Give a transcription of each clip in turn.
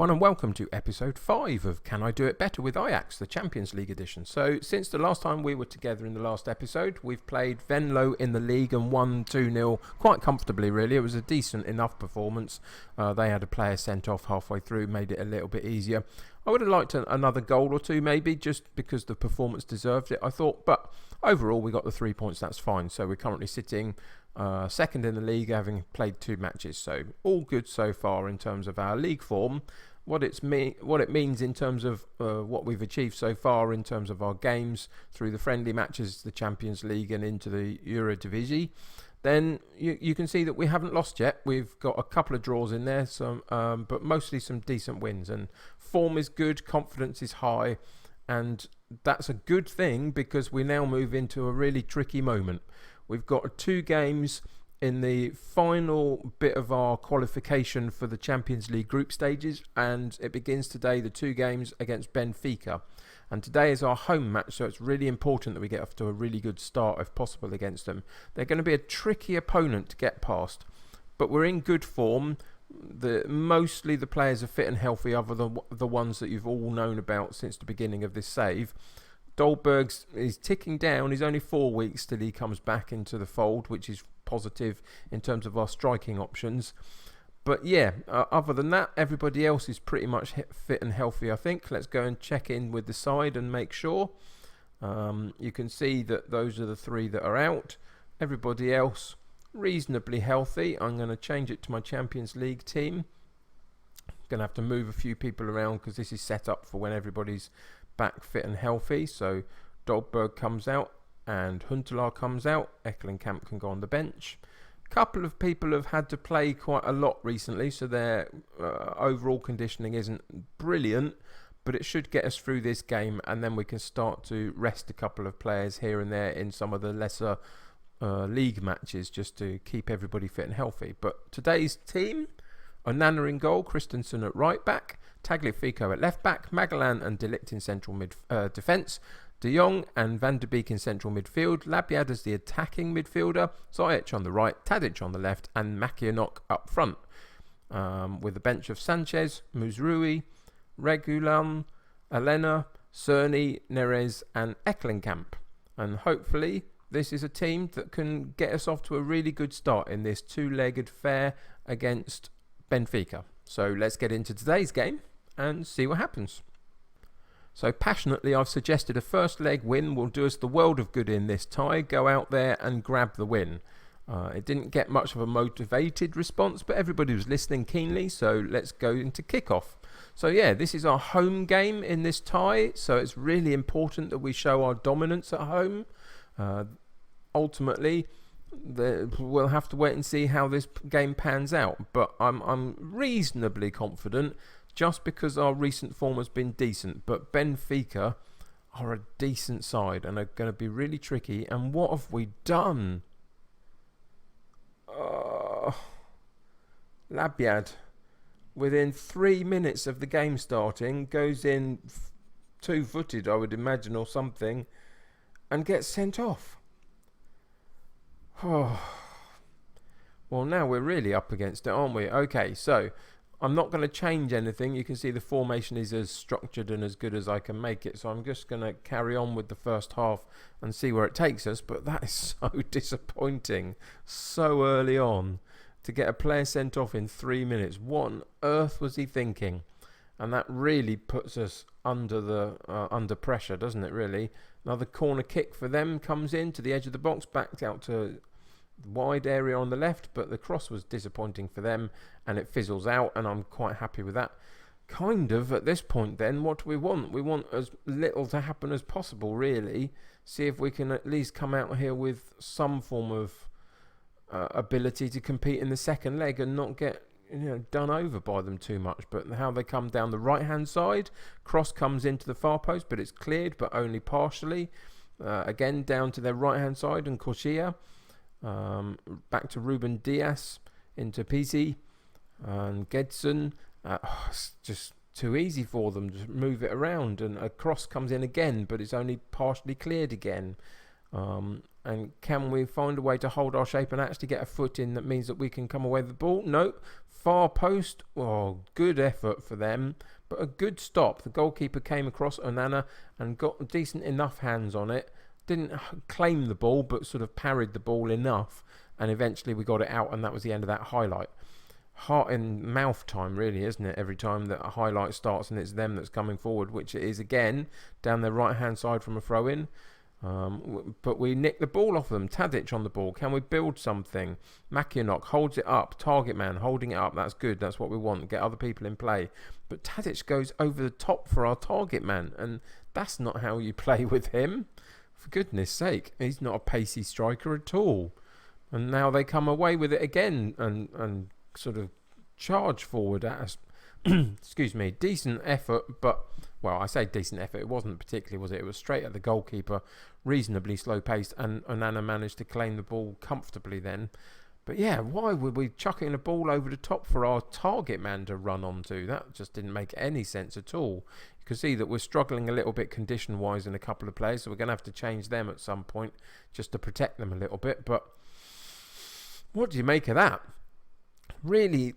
everyone, and welcome to episode 5 of Can I Do It Better with Ajax, the Champions League edition. So, since the last time we were together in the last episode, we've played Venlo in the league and won 2-0 quite comfortably, really. It was a decent enough performance. They had a player sent off halfway through, made it a little bit easier. I would have liked another goal or two, maybe, just because the performance deserved it, I thought. But overall, we got the 3 points, that's fine. So, we're currently sitting second in the league, having played 2 matches, so all good so far in terms of our league form. What it means in terms of what we've achieved so far in terms of our games through the friendly matches, the Champions League and into the Eredivisie, then you can see that we haven't lost yet. We've got a couple of draws in there, but mostly some decent wins, and form is good, confidence is high, and that's a good thing because we now move into a really tricky moment. We've got 2 games in the final bit of our qualification for the Champions League group stages, and it begins today, the 2 games against Benfica. And today is our home match, so it's really important that we get off to a really good start if possible against them. They're going to be a tricky opponent to get past, but we're in good form. Mostly the players are fit and healthy, other than the ones that you've all known about since the beginning of this save. Dolberg's is ticking down. He's only 4 weeks till he comes back into the fold, which is positive in terms of our striking options. But yeah, other than that, everybody else is pretty much fit and healthy, I think. Let's go and check in with the side and make sure. You can see that those are the 3 that are out. Everybody else reasonably healthy. I'm going to change it to my Champions League team. Going to have to move a few people around because this is set up for when everybody's back fit and healthy. So Dolberg comes out and Huntelaar comes out. Ekkelenkamp can go on the bench. A couple of people have had to play quite a lot recently, so their overall conditioning isn't brilliant, but it should get us through this game, and then we can start to rest a couple of players here and there in some of the lesser league matches just to keep everybody fit and healthy. But today's team: Onana in goal, Christensen at right back, Tagliafico at left back, Magellan and De Ligt in central defence, De Jong and Van der Beek in central midfield, Labyad as the attacking midfielder, Ziyech on the right, Tadic on the left, and Makianok up front, with a bench of Sanchez, Muzrui, Regulan, Elena, Cerny, Neres and Ekkelenkamp. And hopefully this is a team that can get us off to a really good start in this 2-legged affair against Benfica. So let's get into today's game and see what happens. So passionately, I've suggested a first leg win will do us the world of good in this tie. Go out there and grab the win. It didn't get much of a motivated response, but everybody was listening keenly, so let's go into kickoff. So yeah, this is our home game in this tie, so it's really important that we show our dominance at home. Ultimately, we'll have to wait and see how this game pans out, but I'm reasonably confident just because our recent form has been decent. But Benfica are a decent side and are going to be really tricky. And what have we done? Labyad, within 3 minutes of the game starting, goes in 2-footed, I would imagine, or something, and gets sent off. Oh. Well, now we're really up against it, aren't we? Okay, so I'm not going to change anything. You can see the formation is as structured and as good as I can make it. So I'm just going to carry on with the first half and see where it takes us. But that is so disappointing so early on to get a player sent off in 3 minutes. What on earth was he thinking? And that really puts us under pressure, doesn't it, really? Another corner kick for them comes in to the edge of the box, backed out to wide area on the left, but the cross was disappointing for them and it fizzles out, and I'm quite happy with that. Kind of at this point then, what do we want? We want as little to happen as possible, really. See if we can at least come out here with some form of ability to compete in the second leg and not get done over by them too much. But how they come down the right hand side, cross comes into the far post, but it's cleared, but only partially. Again down to their right hand side, and Corsia back to Ruben Diaz into Pizzi and Gedson. It's just too easy for them to move it around, and a cross comes in again, but it's only partially cleared again. And can we find a way to hold our shape and actually get a foot in that means that we can come away with the ball? No. Far post. Oh, good effort for them, but a good stop. The goalkeeper came across Onana and got decent enough hands on it. Didn't claim the ball, but sort of parried the ball enough. And eventually we got it out, and that was the end of that highlight. Heart and mouth time, really, isn't it? Every time that a highlight starts and it's them that's coming forward, which it is again, down their right-hand side from a throw-in. But we nick the ball off them. Tadic on the ball. Can we build something? Makianok holds it up. Target man holding it up. That's good. That's what we want. Get other people in play. But Tadic goes over the top for our target man, and that's not how you play with him. For goodness sake, he's not a pacey striker at all. And now they come away with it again and sort of charge forward at us. Excuse me. Decent effort, but, well, I say decent effort. It wasn't particularly, was it? It was straight at the goalkeeper, reasonably slow paced, and Onana managed to claim the ball comfortably then. But yeah, why were we chucking the ball over the top for our target man to run onto? That just didn't make any sense at all. You can see that we're struggling a little bit condition-wise in a couple of players, so we're going to have to change them at some point just to protect them a little bit. But what do you make of that? Really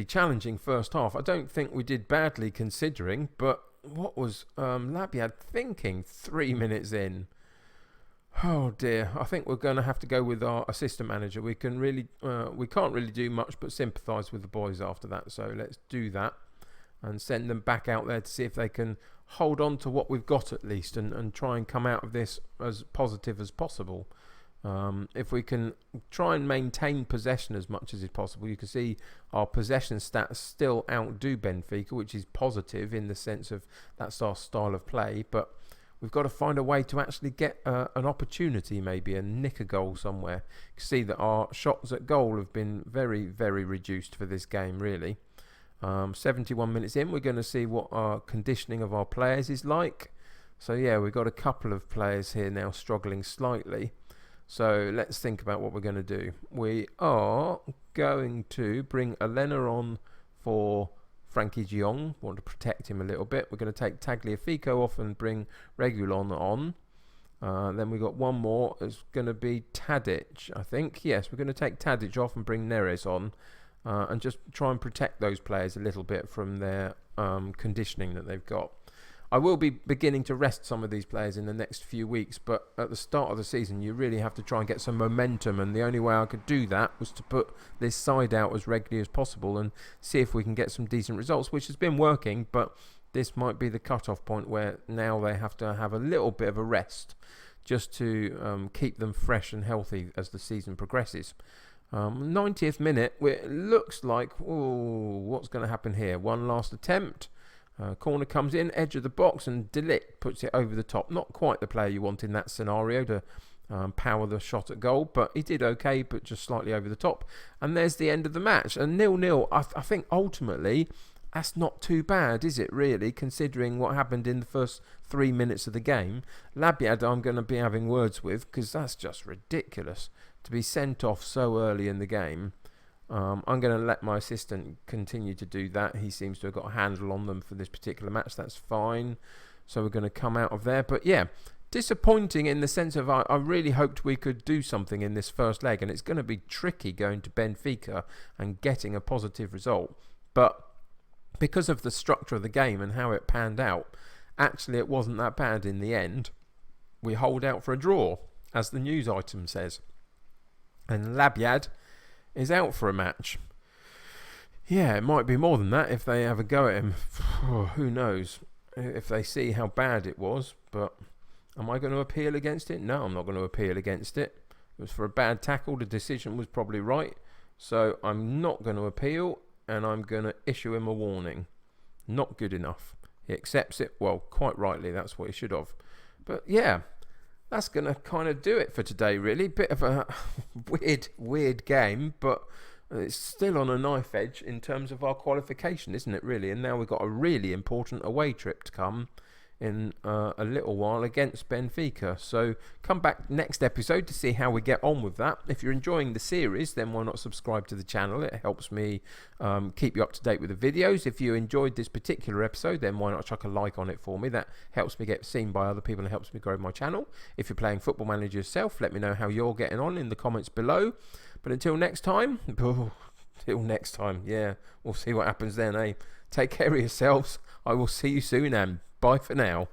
challenging first half. I don't think we did badly considering, but what was Labiad thinking 3 minutes in? Oh dear, I think we're going to have to go with our assistant manager. We can't really do much but sympathise with the boys after that, so let's do that and send them back out there to see if they can hold on to what we've got at least and try and come out of this as positive as possible. If we can try and maintain possession as much as is possible, you can see our possession stats still outdo Benfica, which is positive in the sense of that's our style of play, but we've got to find a way to actually get an opportunity maybe and nick a goal somewhere. You can see that our shots at goal have been very, very reduced for this game, really. 71 minutes in, we're going to see what our conditioning of our players is like. So yeah, we've got a couple of players here now struggling slightly. So let's think about what we're going to do. We are going to bring Elena on for Frankie de Jong. Want to protect him a little bit. We're going to take Tagliafico off and bring Reguilon on. Then we've got one more. It's going to be Tadic, I think. Yes, we're going to take Tadic off and bring Neres on. And just try and protect those players a little bit from their conditioning that they've got. I will be beginning to rest some of these players in the next few weeks, but at the start of the season you really have to try and get some momentum, and the only way I could do that was to put this side out as regularly as possible and see if we can get some decent results, which has been working, but this might be the cut-off point where now they have to have a little bit of a rest just to keep them fresh and healthy as the season progresses. 90th minute, it looks like, what's going to happen here? One last attempt. Corner comes in, edge of the box, and De Ligt puts it over the top. Not quite the player you want in that scenario to power the shot at goal, but he did okay, but just slightly over the top. And there's the end of the match. And 0-0, I think ultimately, that's not too bad, is it really, considering what happened in the first 3 minutes of the game. Labiad I'm going to be having words with, because that's just ridiculous to be sent off so early in the game. I'm going to let my assistant continue to do that. He seems to have got a handle on them for this particular match. That's fine. So we're going to come out of there. But yeah, disappointing in the sense of I really hoped we could do something in this first leg. And it's going to be tricky going to Benfica and getting a positive result. But because of the structure of the game and how it panned out, actually it wasn't that bad in the end. We hold out for a draw, as the news item says. And Labiad is out for a match. Yeah, it might be more than that if they have a go at him. Who knows? If they see how bad it was. But am I going to appeal against it? No, I'm not going to appeal against it. It was for a bad tackle. The decision was probably right. So I'm not going to appeal, and I'm going to issue him a warning. Not good enough. He accepts it. Well, quite rightly, that's what he should have. But yeah, that's going to kind of do it for today, really. Bit of a weird game, but it's still on a knife edge in terms of our qualification, isn't it, really? And now we've got a really important away trip to come in a little while against Benfica. So come back next episode to see how we get on with that. If you're enjoying the series, then why not subscribe to the channel? It helps me keep you up to date with the videos. If you enjoyed this particular episode, then why not chuck a like on it for me? That helps me get seen by other people and helps me grow my channel. If you're playing Football Manager yourself, let me know how you're getting on in the comments below. But until next time, yeah, we'll see what happens then, eh? Take care of yourselves. I will see you soon, and bye for now.